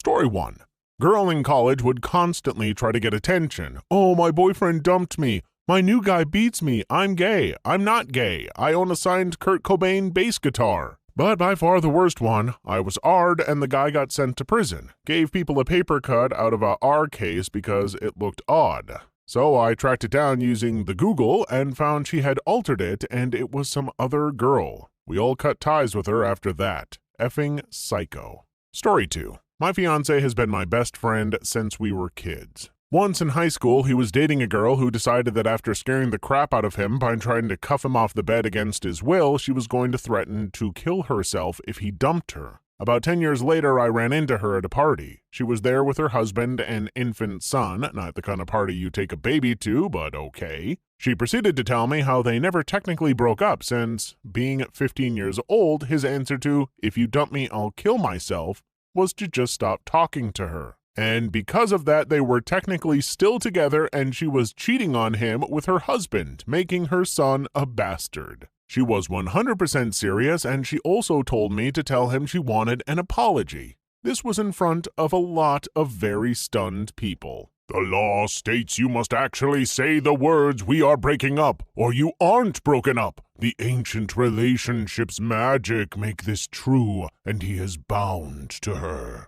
Story 1. Girl in college would constantly try to get attention. Oh, my boyfriend dumped me. My new guy beats me. I'm gay. I'm not gay. I own a signed Kurt Cobain bass guitar. But by far the worst one, I was R'd and the guy got sent to prison. Gave people a paper cut out of a R case because it looked odd. So I tracked it down using the Google and found she had altered it and it was some other girl. We all cut ties with her after that. Effing psycho. Story 2. My fiancé has been my best friend since we were kids. Once in high school, he was dating a girl who decided that after scaring the crap out of him by trying to cuff him off the bed against his will, she was going to threaten to kill herself if he dumped her. About 10 years later, I ran into her at a party. She was there with her husband and infant son, not the kind of party you take a baby to, but okay. She proceeded to tell me how they never technically broke up since, being 15 years old, his answer to, "If you dump me, I'll kill myself," was to just stop talking to her. And because of that, they were technically still together and she was cheating on him with her husband, making her son a bastard. She was 100% serious and she also told me to tell him she wanted an apology. This was in front of a lot of very stunned people. The law states you must actually say the words "we are breaking up" or you aren't broken up. The ancient relationships magic make this true and he is bound to her.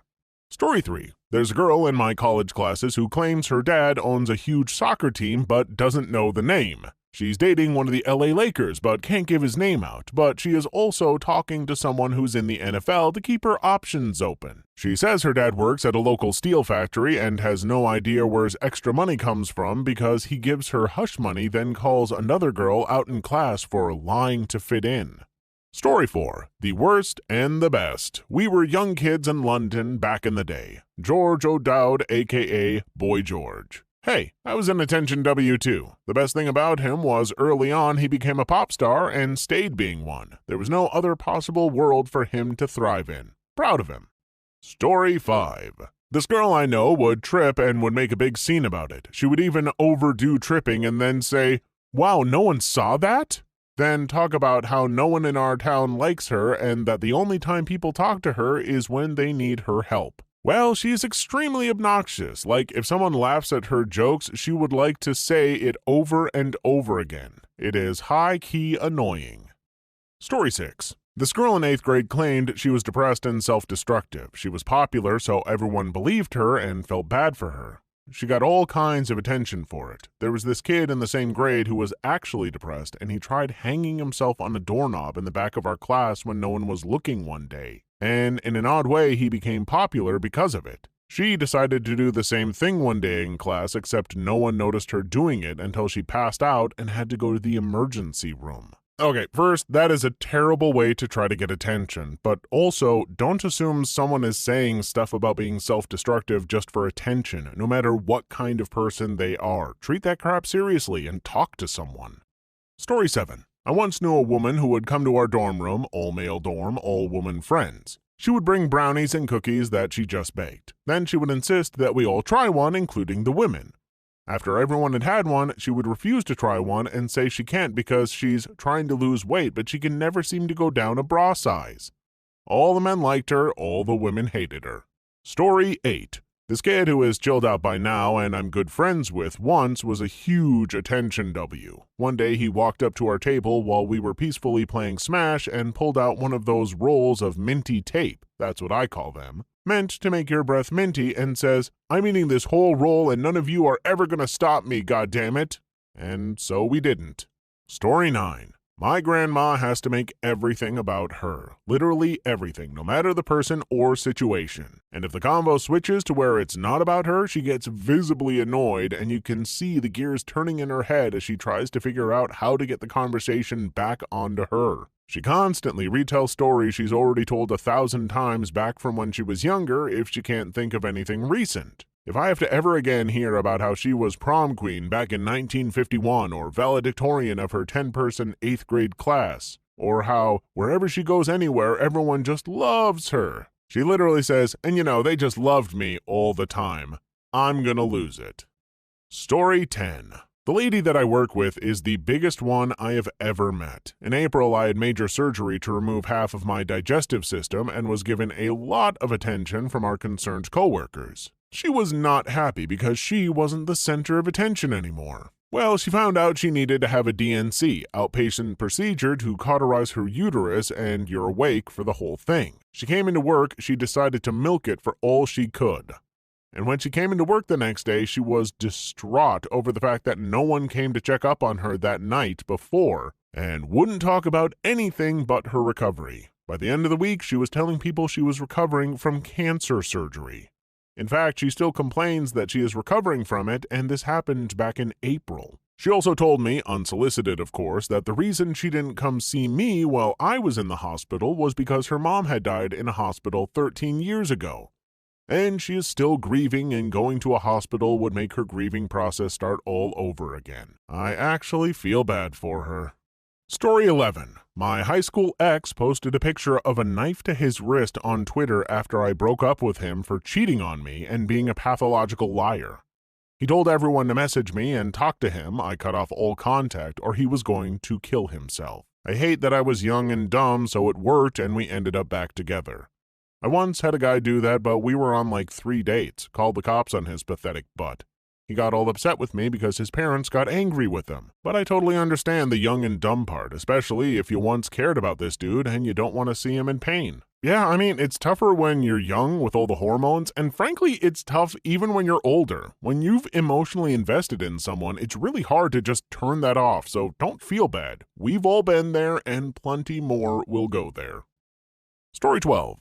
Story 3. There's a girl in my college classes who claims her dad owns a huge soccer team but doesn't know the name. She's dating one of the LA Lakers but can't give his name out, but she is also talking to someone who's in the NFL to keep her options open. She says her dad works at a local steel factory and has no idea where his extra money comes from because he gives her hush money, then calls another girl out in class for lying to fit in. Story 4. The worst and the best. We were young kids in London back in the day. George O'Dowd, aka Boy George. Hey, I was in Attention W2. The best thing about him was early on he became a pop star and stayed being one. There was no other possible world for him to thrive in. Proud of him. Story 5. This girl I know would trip and would make a big scene about it. She would even overdo tripping and then say, "Wow, no one saw that?" Then talk about how no one in our town likes her and that the only time people talk to her is when they need her help. Well, she's extremely obnoxious. Like, if someone laughs at her jokes, she would like to say it over and over again. It is high-key annoying. Story 6. This girl in 8th grade claimed she was depressed and self-destructive. She was popular, so everyone believed her and felt bad for her. She got all kinds of attention for it. There was this kid in the same grade who was actually depressed, and he tried hanging himself on a doorknob in the back of our class when no one was looking one day. And in an odd way, he became popular because of it. She decided to do the same thing one day in class, except no one noticed her doing it until she passed out and had to go to the emergency room. Okay, first, that is a terrible way to try to get attention, but also, don't assume someone is saying stuff about being self-destructive just for attention, no matter what kind of person they are. Treat that crap seriously and talk to someone. Story 7. I once knew a woman who would come to our dorm room, all-male dorm, all-woman friends. She would bring brownies and cookies that she just baked. Then she would insist that we all try one, including the women. After everyone had had one, she would refuse to try one and say she can't because she's trying to lose weight, but she can never seem to go down a bra size. All the men liked her, all the women hated her. Story 8. This kid who is chilled out by now and I'm good friends with once was a huge attention W. One day he walked up to our table while we were peacefully playing Smash and pulled out one of those rolls of minty tape, that's what I call them, meant to make your breath minty, and says, "I'm eating this whole roll and none of you are ever gonna stop me, goddammit." And so we didn't. Story 9. My grandma has to make everything about her. Literally everything, no matter the person or situation. And if the convo switches to where it's not about her, she gets visibly annoyed and you can see the gears turning in her head as she tries to figure out how to get the conversation back onto her. She constantly retells stories she's already told 1,000 times back from when she was younger if she can't think of anything recent. If I have to ever again hear about how she was prom queen back in 1951 or valedictorian of her 10-person 8th grade class, or how wherever she goes anywhere, everyone just loves her. She literally says, "And you know, they just loved me all the time," I'm gonna lose it. Story 10. The lady that I work with is the biggest one I have ever met. In April, I had major surgery to remove half of my digestive system and was given a lot of attention from our concerned coworkers. She was not happy because she wasn't the center of attention anymore. Well, she found out she needed to have a DNC, outpatient procedure, to cauterize her uterus, and you're awake for the whole thing. She came into work, she decided to milk it for all she could. And when she came into work the next day, she was distraught over the fact that no one came to check up on her that night before, and wouldn't talk about anything but her recovery. By the end of the week, she was telling people she was recovering from cancer surgery. In fact, she still complains that she is recovering from it, and this happened back in April. She also told me, unsolicited of course, that the reason she didn't come see me while I was in the hospital was because her mom had died in a hospital 13 years ago. And she is still grieving, and going to a hospital would make her grieving process start all over again. I actually feel bad for her. Story 11. My high school ex posted a picture of a knife to his wrist on Twitter after I broke up with him for cheating on me and being a pathological liar. He told everyone to message me and talk to him. I cut off all contact or he was going to kill himself. I hate that I was young and dumb, so it worked and we ended up back together. I once had a guy do that, but we were on like 3 dates, called the cops on his pathetic butt. He got all upset with me because his parents got angry with him. But I totally understand the young and dumb part, especially if you once cared about this dude and you don't want to see him in pain. Yeah, I mean, it's tougher when you're young with all the hormones, and frankly, it's tough even when you're older. When you've emotionally invested in someone, it's really hard to just turn that off, so don't feel bad. We've all been there, and plenty more will go there. Story 12.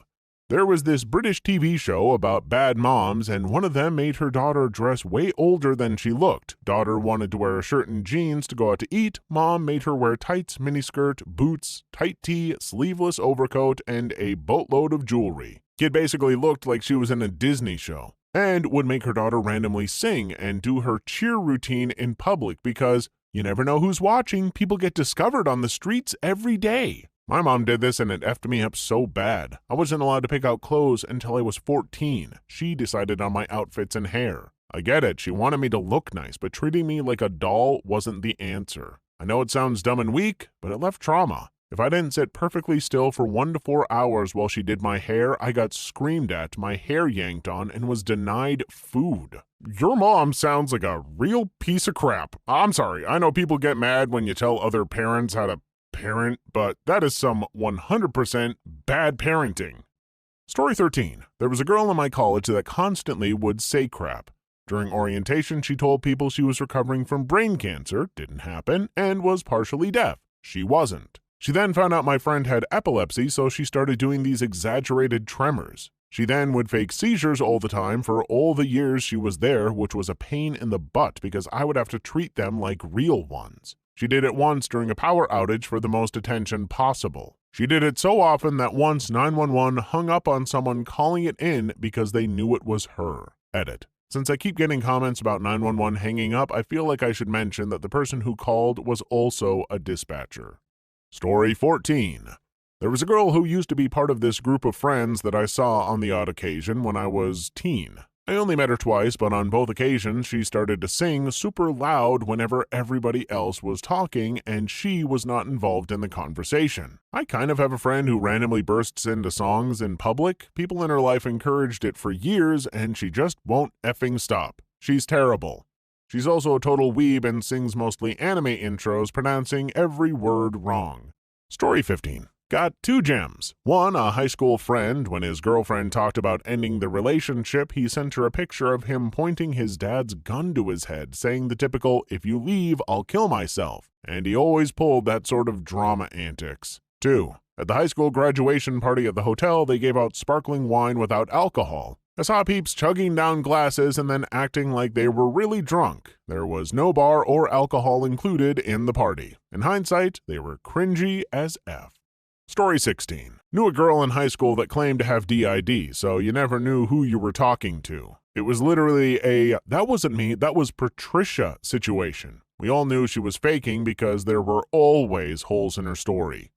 There was this British TV show about bad moms, and one of them made her daughter dress way older than she looked. Daughter wanted to wear a shirt and jeans to go out to eat. Mom made her wear tights, miniskirt, boots, tight tee, sleeveless overcoat, and a boatload of jewelry. Kid basically looked like she was in a Disney show. And would make her daughter randomly sing and do her cheer routine in public because you never know who's watching. People get discovered on the streets every day. My mom did this and it effed me up so bad. I wasn't allowed to pick out clothes until I was 14. She decided on my outfits and hair. I get it, she wanted me to look nice, but treating me like a doll wasn't the answer. I know it sounds dumb and weak, but it left trauma. If I didn't sit perfectly still for 1 to 4 hours while she did my hair, I got screamed at, my hair yanked on, and was denied food. Your mom sounds like a real piece of crap. I'm sorry, I know people get mad when you tell other parents how to parent, but that is some 100% bad parenting. Story 13. There was a girl in my college that constantly would say crap. During orientation, she told people she was recovering from brain cancer, didn't happen, and was partially deaf. She wasn't. She then found out my friend had epilepsy, so she started doing these exaggerated tremors. She then would fake seizures all the time for all the years she was there, which was a pain in the butt because I would have to treat them like real ones. She did it once during a power outage for the most attention possible. She did it so often that once 911 hung up on someone calling it in because they knew it was her. Edit. Since I keep getting comments about 911 hanging up, I feel like I should mention that the person who called was also a dispatcher. Story 14. There was a girl who used to be part of this group of friends that I saw on the odd occasion when I was teen. I only met her twice, but on both occasions she started to sing super loud whenever everybody else was talking and she was not involved in the conversation. I kind of have a friend who randomly bursts into songs in public. People in her life encouraged it for years and she just won't effing stop. She's terrible. She's also a total weeb and sings mostly anime intros, pronouncing every word wrong. Story 15. Got 2 gems. One, a high school friend. When his girlfriend talked about ending the relationship, he sent her a picture of him pointing his dad's gun to his head, saying the typical, "If you leave, I'll kill myself." And he always pulled that sort of drama antics. 2, at the high school graduation party at the hotel, they gave out sparkling wine without alcohol. I saw peeps chugging down glasses and then acting like they were really drunk. There was no bar or alcohol included in the party. In hindsight, they were cringy as F. Story 16. Knew a girl in high school that claimed to have DID, so you never knew who you were talking to. It was literally a, "that wasn't me, that was Patricia" situation. We all knew she was faking because there were always holes in her story.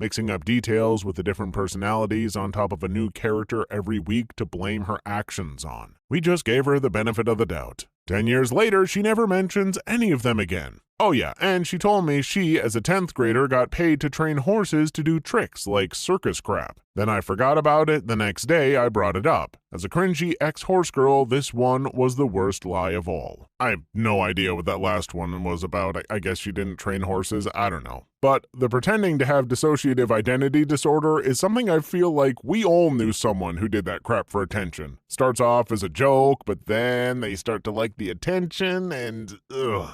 Mixing up details with the different personalities on top of a new character every week to blame her actions on. We just gave her the benefit of the doubt. 10 years later, she never mentions any of them again. Oh yeah, and she told me she, as a 10th grader, got paid to train horses to do tricks like circus crap. Then I forgot about it. The next day, I brought it up. As a cringy ex-horse girl, this one was the worst lie of all. I have no idea what that last one was about. I guess she didn't train horses. I don't know. But the pretending to have dissociative identity disorder is something I feel like we all knew someone who did that crap for attention. Starts off as a joke, but then they start to like the attention and ugh.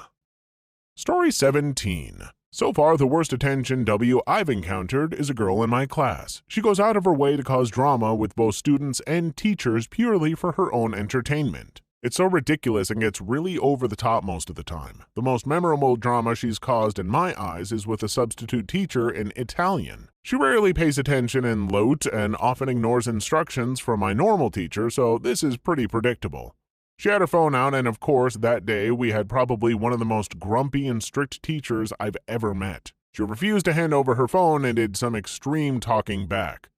Story 17. So far, the worst attention W I've encountered is a girl in my class. She goes out of her way to cause drama with both students and teachers purely for her own entertainment. It's so ridiculous and gets really over the top most of the time. The most memorable drama she's caused in my eyes is with a substitute teacher in Italian. She rarely pays attention in LOT and often ignores instructions from my normal teacher, so this is pretty predictable. She had her phone out, and of course, that day we had probably one of the most grumpy and strict teachers I've ever met. She refused to hand over her phone and did some extreme talking back.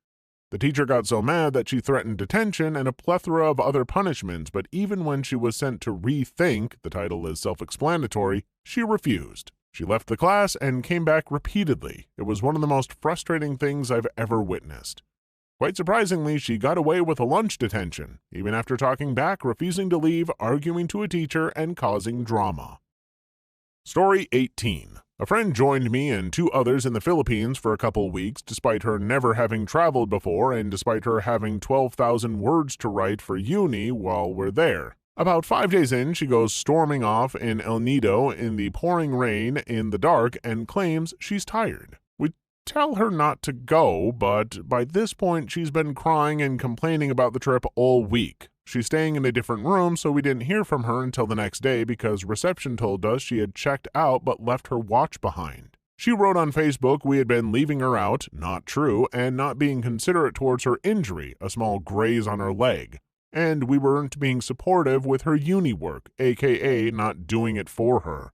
The teacher got so mad that she threatened detention and a plethora of other punishments, but even when she was sent to rethink, the title is self-explanatory, she refused. She left the class and came back repeatedly. It was one of the most frustrating things I've ever witnessed. Quite surprisingly, she got away with a lunch detention, even after talking back, refusing to leave, arguing to a teacher, and causing drama. Story 18. A friend joined me and 2 others in the Philippines for a couple weeks, despite her never having traveled before and despite her having 12,000 words to write for uni while we're there. About 5 days in, she goes storming off in El Nido in the pouring rain in the dark and claims she's tired. Tell her not to go, but by this point she's been crying and complaining about the trip all week. She's staying in a different room, so we didn't hear from her until the next day because reception told us she had checked out but left her watch behind. She wrote on Facebook we had been leaving her out, not true, and not being considerate towards her injury, a small graze on her leg. And we weren't being supportive with her uni work, aka not doing it for her.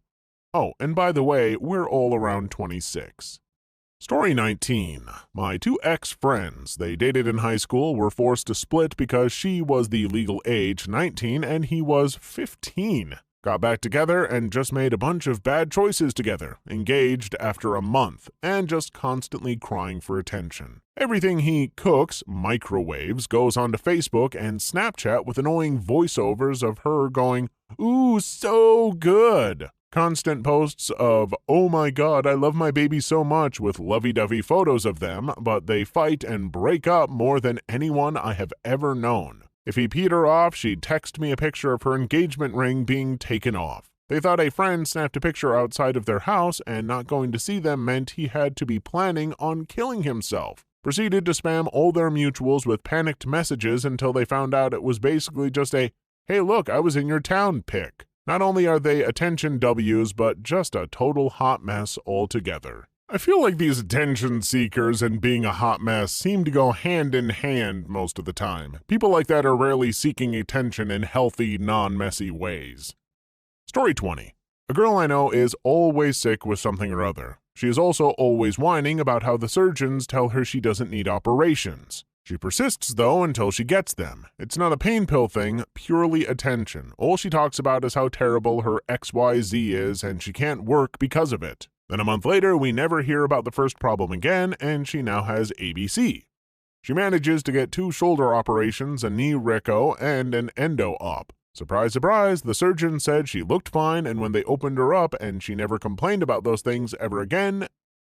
Oh, and by the way, we're all around 26. Story 19. My 2 ex-friends, they dated in high school, were forced to split because she was the legal age, 19, and he was 15. Got back together and just made a bunch of bad choices together, engaged after a month, and just constantly crying for attention. Everything he cooks, microwaves, goes onto Facebook and Snapchat with annoying voiceovers of her going, "Ooh, so good." Constant posts of, "Oh my god, I love my baby so much," with lovey-dovey photos of them, but they fight and break up more than anyone I have ever known. If he peed her off, she'd text me a picture of her engagement ring being taken off. They thought a friend snapped a picture outside of their house and not going to see them meant he had to be planning on killing himself. Proceeded to spam all their mutuals with panicked messages until they found out it was basically just a, "Hey look, I was in your town" pic. Not only are they attention W's, but just a total hot mess altogether. I feel like these attention seekers and being a hot mess seem to go hand in hand most of the time. People like that are rarely seeking attention in healthy, non-messy ways. Story 20. A girl I know is always sick with something or other. She is also always whining about how the surgeons tell her she doesn't need operations. She persists, though, until she gets them. It's not a pain pill thing, purely attention. All she talks about is how terrible her XYZ is, and she can't work because of it. Then a month later, we never hear about the first problem again, and she now has ABC. She manages to get 2 shoulder operations, a knee reco, and an endo-op. Surprise, surprise, the surgeon said she looked fine, and when they opened her up, and she never complained about those things ever again,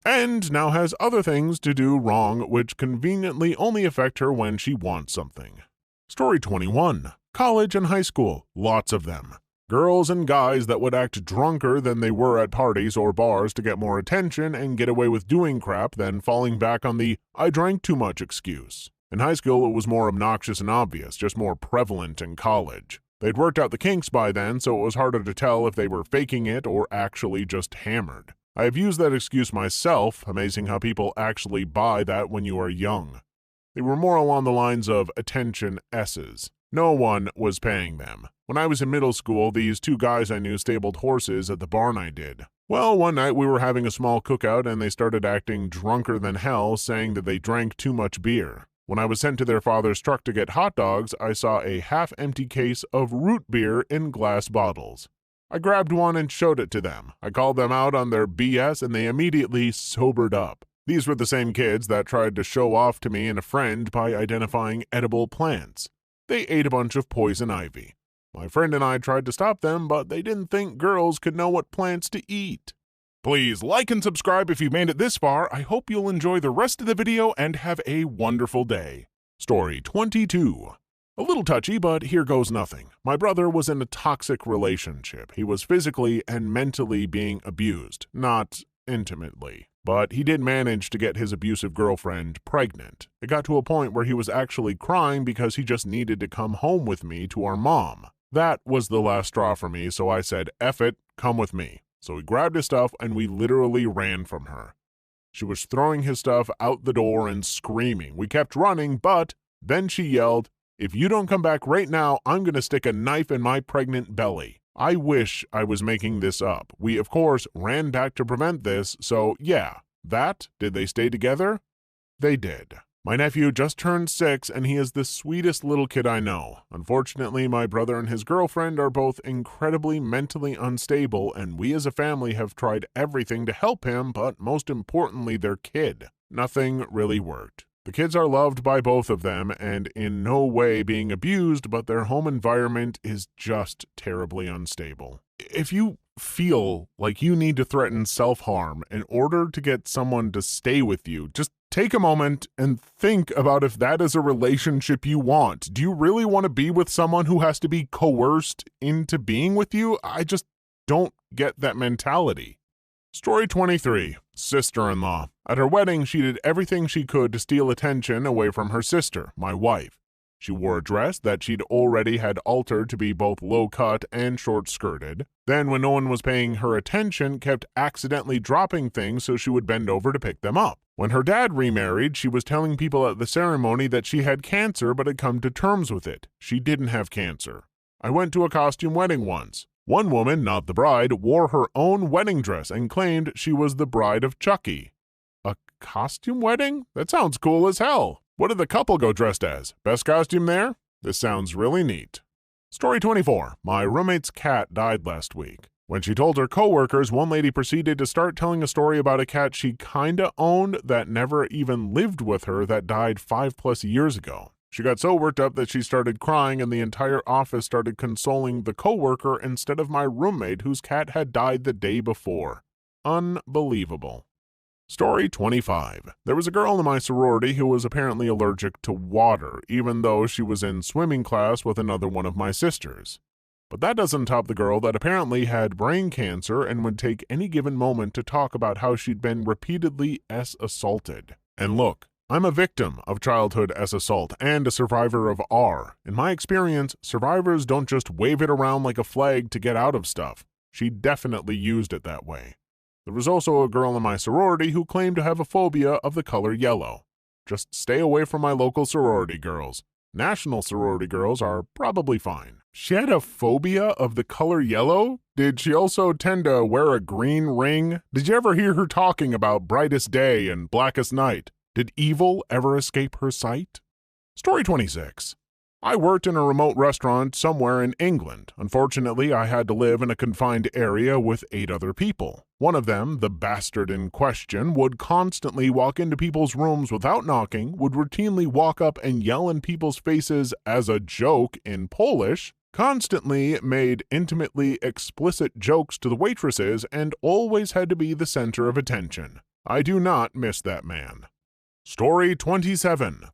and now has other things to do wrong which conveniently only affect her when she wants something. Story 21. College and high school, lots of them. Girls and guys that would act drunker than they were at parties or bars to get more attention and get away with doing crap than falling back on the "I drank too much" excuse. In high school it was more obnoxious and obvious, just more prevalent in college. They'd worked out the kinks by then, so it was harder to tell if they were faking it or actually just hammered. I have used that excuse myself, amazing how people actually buy that when you are young. They were more along the lines of attention S's. No one was paying them. When I was in middle school, these 2 guys I knew stabled horses at the barn I did. Well, one night we were having a small cookout and they started acting drunker than hell, saying that they drank too much beer. When I was sent to their father's truck to get hot dogs, I saw a half-empty case of root beer in glass bottles. I grabbed one and showed it to them. I called them out on their BS and they immediately sobered up. These were the same kids that tried to show off to me and a friend by identifying edible plants. They ate a bunch of poison ivy. My friend and I tried to stop them, but they didn't think girls could know what plants to eat. Please like and subscribe if you've made it this far. I hope you'll enjoy the rest of the video and have a wonderful day. Story 22. A little touchy, but here goes nothing. My brother was in a toxic relationship. He was physically and mentally being abused, not intimately. But he did manage to get his abusive girlfriend pregnant. It got to a point where he was actually crying because he just needed to come home with me to our mom. That was the last straw for me, so I said, "F it, come with me." So he grabbed his stuff and we literally ran from her. She was throwing his stuff out the door and screaming. We kept running, but then she yelled, "If you don't come back right now, I'm going to stick a knife in my pregnant belly." I wish I was making this up. We, of course, ran back to prevent this, so yeah, did they stay together? They did. My nephew just turned 6 and he is the sweetest little kid I know. Unfortunately, my brother and his girlfriend are both incredibly mentally unstable and we as a family have tried everything to help him, but most importantly, their kid. Nothing really worked. The kids are loved by both of them and in no way being abused, but their home environment is just terribly unstable. If you feel like you need to threaten self-harm in order to get someone to stay with you, just take a moment and think about if that is a relationship you want. Do you really want to be with someone who has to be coerced into being with you? I just don't get that mentality. Story 23. Sister-in-law. At her wedding, she did everything she could to steal attention away from her sister, my wife. She wore a dress that she'd already had altered to be both low-cut and short-skirted. Then, when no one was paying her attention, kept accidentally dropping things so she would bend over to pick them up. When her dad remarried, she was telling people at the ceremony that she had cancer but had come to terms with it. She didn't have cancer. I went to a costume wedding once. One woman, not the bride, wore her own wedding dress and claimed she was the bride of Chucky. A costume wedding? That sounds cool as hell. What did the couple go dressed as? Best costume there? This sounds really neat. Story 24. My roommate's cat died last week. When she told her coworkers, one lady proceeded to start telling a story about a cat she kinda owned that never even lived with her that died 5+ years ago. She got so worked up that she started crying and the entire office started consoling the coworker instead of my roommate whose cat had died the day before. Unbelievable. Story 25. There was a girl in my sorority who was apparently allergic to water, even though she was in swimming class with another one of my sisters. But that doesn't top the girl that apparently had brain cancer and would take any given moment to talk about how she'd been repeatedly assaulted. And look, I'm a victim of childhood assault and a survivor of R. In my experience, survivors don't just wave it around like a flag to get out of stuff. She definitely used it that way. There was also a girl in my sorority who claimed to have a phobia of the color yellow. Just stay away from my local sorority girls. National sorority girls are probably fine. She had a phobia of the color yellow? Did she also tend to wear a green ring? Did you ever hear her talking about brightest day and blackest night? Did evil ever escape her sight? Story 26. I worked in a remote restaurant somewhere in England. Unfortunately, I had to live in a confined area with 8 other people. One of them, the bastard in question, would constantly walk into people's rooms without knocking, would routinely walk up and yell in people's faces as a joke in Polish, constantly made intimately explicit jokes to the waitresses, and always had to be the center of attention. I do not miss that man. Story 27.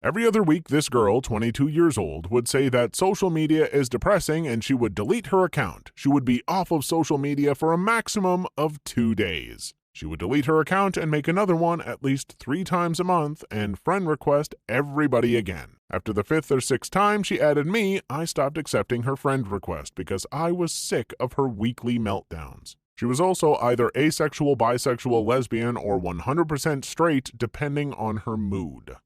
Every other week, this girl, 22 years old, would say that social media is depressing and she would delete her account. She would be off of social media for a maximum of 2 days. She would delete her account and make another one at least 3 times a month and friend request everybody again. After the 5th or 6th time she added me, I stopped accepting her friend request because I was sick of her weekly meltdowns. She was also either asexual, bisexual, lesbian, or 100% straight depending on her mood.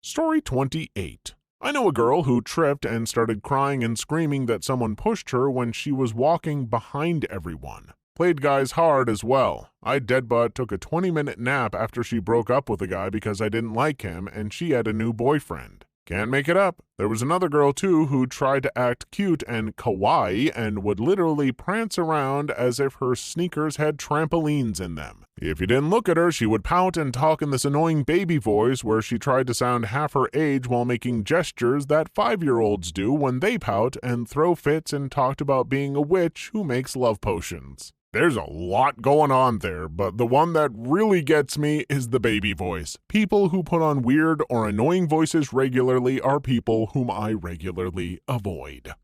Story 28. I know a girl who tripped and started crying and screaming that someone pushed her when she was walking behind everyone. Played guys hard as well. I deadbutt took a 20-minute nap after she broke up with a guy because I didn't like him and she had a new boyfriend. Can't make it up. There was another girl too who tried to act cute and kawaii and would literally prance around as if her sneakers had trampolines in them. If you didn't look at her, she would pout and talk in this annoying baby voice where she tried to sound half her age while making gestures that 5-year-olds do when they pout and throw fits, and talked about being a witch who makes love potions. There's a lot going on there, but the one that really gets me is the baby voice. People who put on weird or annoying voices regularly are people whom I regularly avoid.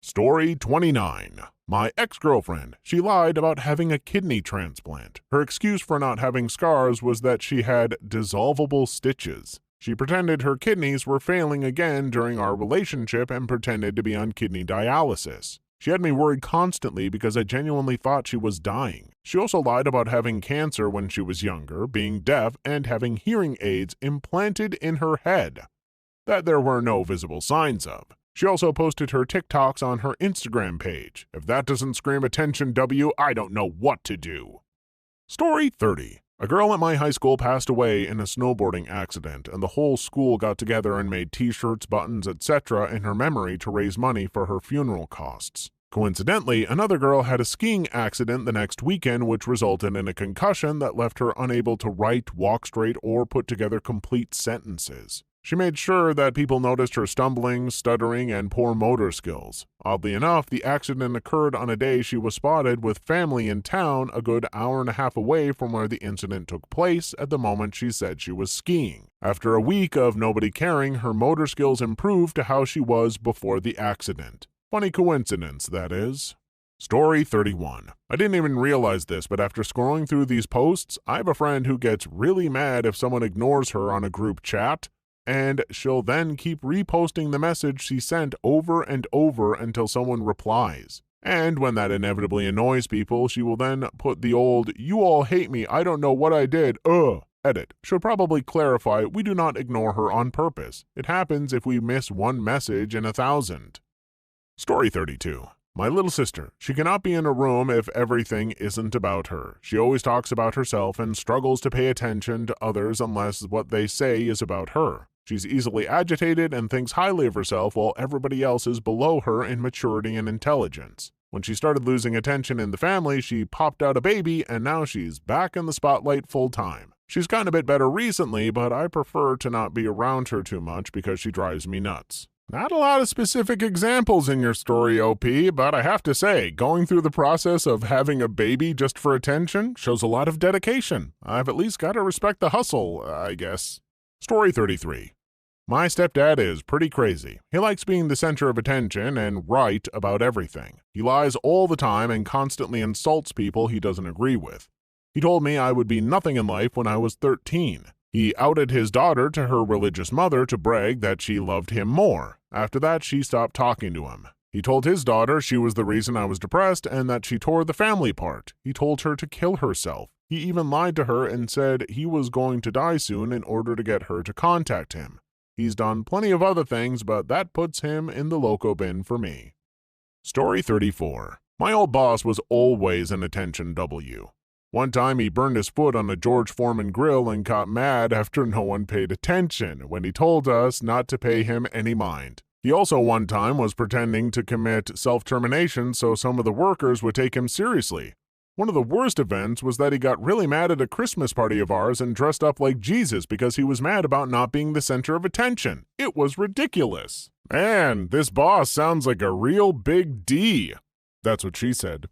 Story 29. My ex-girlfriend. She lied about having a kidney transplant. Her excuse for not having scars was that she had dissolvable stitches. She pretended her kidneys were failing again during our relationship and pretended to be on kidney dialysis. She had me worried constantly because I genuinely thought she was dying. She also lied about having cancer when she was younger, being deaf, and having hearing aids implanted in her head that there were no visible signs of. She also posted her TikToks on her Instagram page. If that doesn't scream attention W, I don't know what to do. Story 30. A girl at my high school passed away in a snowboarding accident, and the whole school got together and made t-shirts, buttons, etc. in her memory to raise money for her funeral costs. Coincidentally, another girl had a skiing accident the next weekend which resulted in a concussion that left her unable to write, walk straight, or put together complete sentences. She made sure that people noticed her stumbling, stuttering, and poor motor skills. Oddly enough, the accident occurred on a day she was spotted with family in town a good hour and a half away from where the incident took place at the moment she said she was skiing. After a week of nobody caring, her motor skills improved to how she was before the accident. Funny coincidence, that is. Story 31. I didn't even realize this, but after scrolling through these posts, I have a friend who gets really mad if someone ignores her on a group chat, and she'll then keep reposting the message she sent over and over until someone replies. And when that inevitably annoys people, she will then put the old, "You all hate me, I don't know what I did, edit. Should probably clarify, we do not ignore her on purpose. It happens if we miss one message in 1,000. Story 32. My little sister. She cannot be in a room if everything isn't about her. She always talks about herself and struggles to pay attention to others unless what they say is about her. She's easily agitated and thinks highly of herself while everybody else is below her in maturity and intelligence. When she started losing attention in the family, she popped out a baby and now she's back in the spotlight full time. She's gotten a bit better recently, but I prefer to not be around her too much because she drives me nuts. Not a lot of specific examples in your story, OP, but I have to say, going through the process of having a baby just for attention shows a lot of dedication. I've at least got to respect the hustle, I guess. Story 33. My stepdad is pretty crazy. He likes being the center of attention and right about everything. He lies all the time and constantly insults people he doesn't agree with. He told me I would be nothing in life when I was 13. He outed his daughter to her religious mother to brag that she loved him more. After that, she stopped talking to him. He told his daughter she was the reason I was depressed and that she tore the family apart. He told her to kill herself. He even lied to her and said he was going to die soon in order to get her to contact him. He's done plenty of other things, but that puts him in the loco bin for me. Story 34. My old boss was always an attention W. One time he burned his foot on a George Foreman grill and got mad after no one paid attention when he told us not to pay him any mind. He also one time was pretending to commit self-termination so some of the workers would take him seriously. One of the worst events was that he got really mad at a Christmas party of ours and dressed up like Jesus because he was mad about not being the center of attention. It was ridiculous. Man, this boss sounds like a real big D. That's what she said.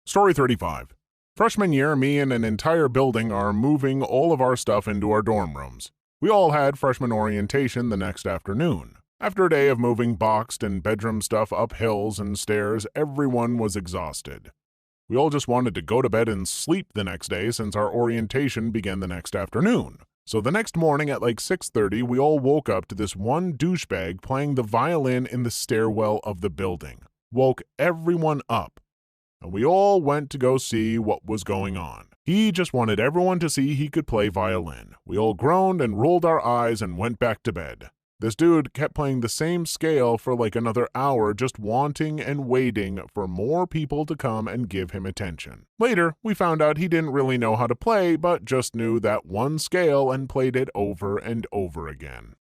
Story 35. Freshman year, me and an entire building are moving all of our stuff into our dorm rooms. We all had freshman orientation the next afternoon. After a day of moving boxed and bedroom stuff up hills and stairs, everyone was exhausted. We all just wanted to go to bed and sleep the next day since our orientation began the next afternoon. So the next morning at like 6:30, we all woke up to this one douchebag playing the violin in the stairwell of the building. Woke everyone up. And we all went to go see what was going on. He just wanted everyone to see he could play violin. We all groaned and rolled our eyes and went back to bed. This dude kept playing the same scale for like another hour, just wanting and waiting for more people to come and give him attention. Later, we found out he didn't really know how to play, but just knew that one scale and played it over and over again.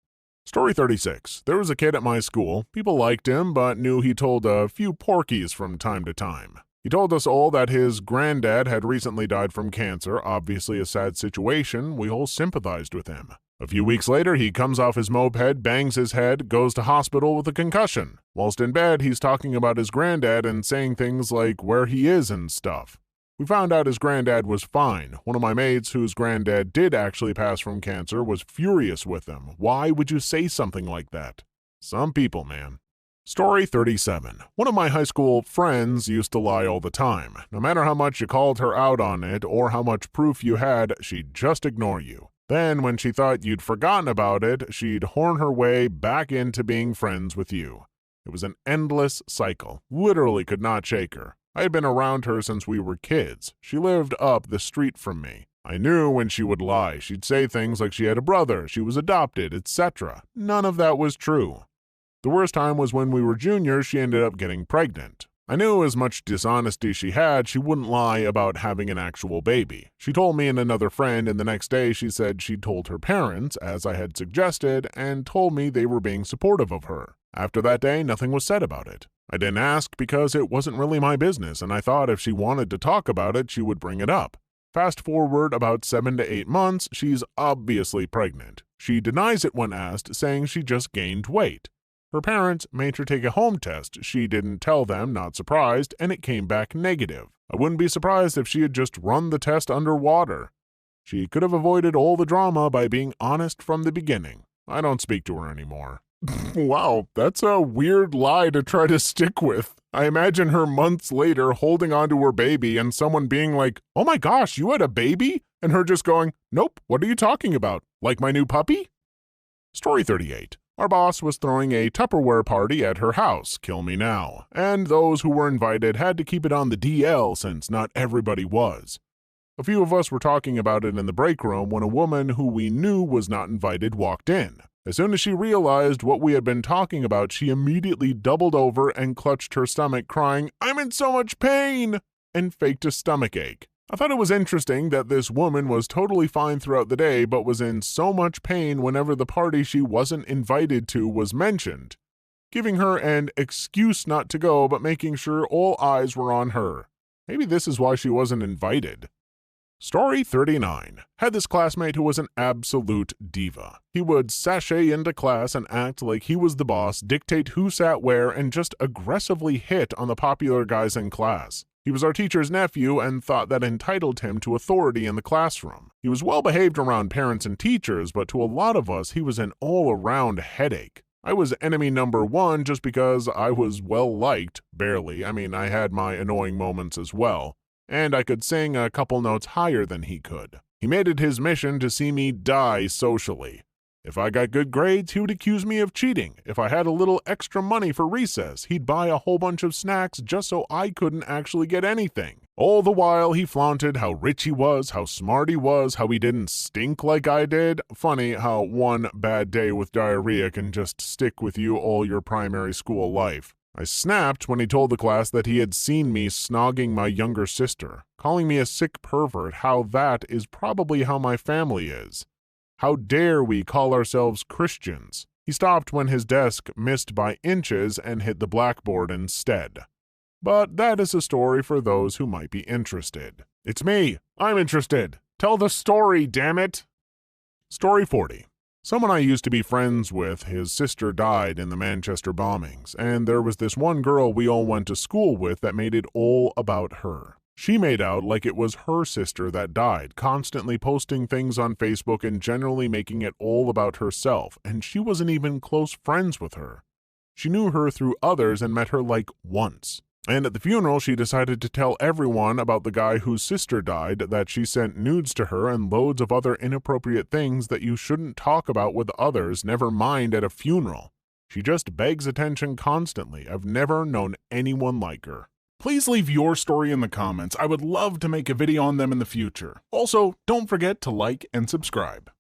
Story 36. There was a kid at my school. People liked him, but knew he told a few porkies from time to time. He told us all that his granddad had recently died from cancer, obviously a sad situation. We all sympathized with him. A few weeks later, he comes off his moped, bangs his head, goes to hospital with a concussion. Whilst in bed, he's talking about his granddad and saying things like where he is and stuff. We found out his granddad was fine. One of my mates, whose granddad did actually pass from cancer, was furious with him. Why would you say something like that? Some people, man. Story 37. One of my high school friends used to lie all the time. No matter how much you called her out on it or how much proof you had, she'd just ignore you. Then, when she thought you'd forgotten about it, she'd horn her way back into being friends with you. It was an endless cycle. Literally could not shake her. I had been around her since we were kids. She lived up the street from me. I knew when she would lie. She'd say things like she had a brother, she was adopted, etc. None of that was true. The worst time was when we were juniors, she ended up getting pregnant. I knew as much dishonesty she had, she wouldn't lie about having an actual baby. She told me and another friend, and the next day she said she'd told her parents, as I had suggested, and told me they were being supportive of her. After that day, nothing was said about it. I didn't ask because it wasn't really my business, and I thought if she wanted to talk about it, she would bring it up. Fast forward about 7 to 8 months, she's obviously pregnant. She denies it when asked, saying she just gained weight. Her parents made her take a home test. She didn't tell them, not surprised, and it came back negative. I wouldn't be surprised if she had just run the test underwater. She could have avoided all the drama by being honest from the beginning. I don't speak to her anymore. Wow, that's a weird lie to try to stick with. I imagine her months later holding onto her baby and someone being like, "Oh my gosh, you had a baby?" And her just going, "Nope, what are you talking about? Like my new puppy?" Story 38. Our boss was throwing a Tupperware party at her house, kill me now, and those who were invited had to keep it on the DL since not everybody was. A few of us were talking about it in the break room when a woman who we knew was not invited walked in. As soon as she realized what we had been talking about, she immediately doubled over and clutched her stomach, crying, "I'm in so much pain!" and faked a stomach ache. I thought it was interesting that this woman was totally fine throughout the day but was in so much pain whenever the party she wasn't invited to was mentioned, giving her an excuse not to go but making sure all eyes were on her. Maybe this is why she wasn't invited. Story 39. Had this classmate who was an absolute diva. He would sashay into class and act like he was the boss, dictate who sat where, and just aggressively hit on the popular guys in class. He was our teacher's nephew and thought that entitled him to authority in the classroom. He was well behaved around parents and teachers, but to a lot of us, he was an all-around headache. I was enemy number one just because I was well-liked, barely. I mean, I had my annoying moments as well. And I could sing a couple notes higher than he could. He made it his mission to see me die socially. If I got good grades, he would accuse me of cheating. If I had a little extra money for recess, he'd buy a whole bunch of snacks just so I couldn't actually get anything. All the while, he flaunted how rich he was, how smart he was, how he didn't stink like I did. Funny how one bad day with diarrhea can just stick with you all your primary school life. I snapped when he told the class that he had seen me snogging my younger sister, calling me a sick pervert, how that is probably how my family is. How dare we call ourselves Christians? He stopped when his desk missed by inches and hit the blackboard instead. But that is a story for those who might be interested. It's me. I'm interested. Tell the story, damn it! Story 40. Someone I used to be friends with, his sister died in the Manchester bombings, and there was this one girl we all went to school with that made it all about her. She made out like it was her sister that died, constantly posting things on Facebook and generally making it all about herself, and she wasn't even close friends with her. She knew her through others and met her like once. And at the funeral, she decided to tell everyone about the guy whose sister died, that she sent nudes to her and loads of other inappropriate things that you shouldn't talk about with others, never mind at a funeral. She just begs attention constantly. I've never known anyone like her. Please leave your story in the comments. I would love to make a video on them in the future. Also, don't forget to like and subscribe.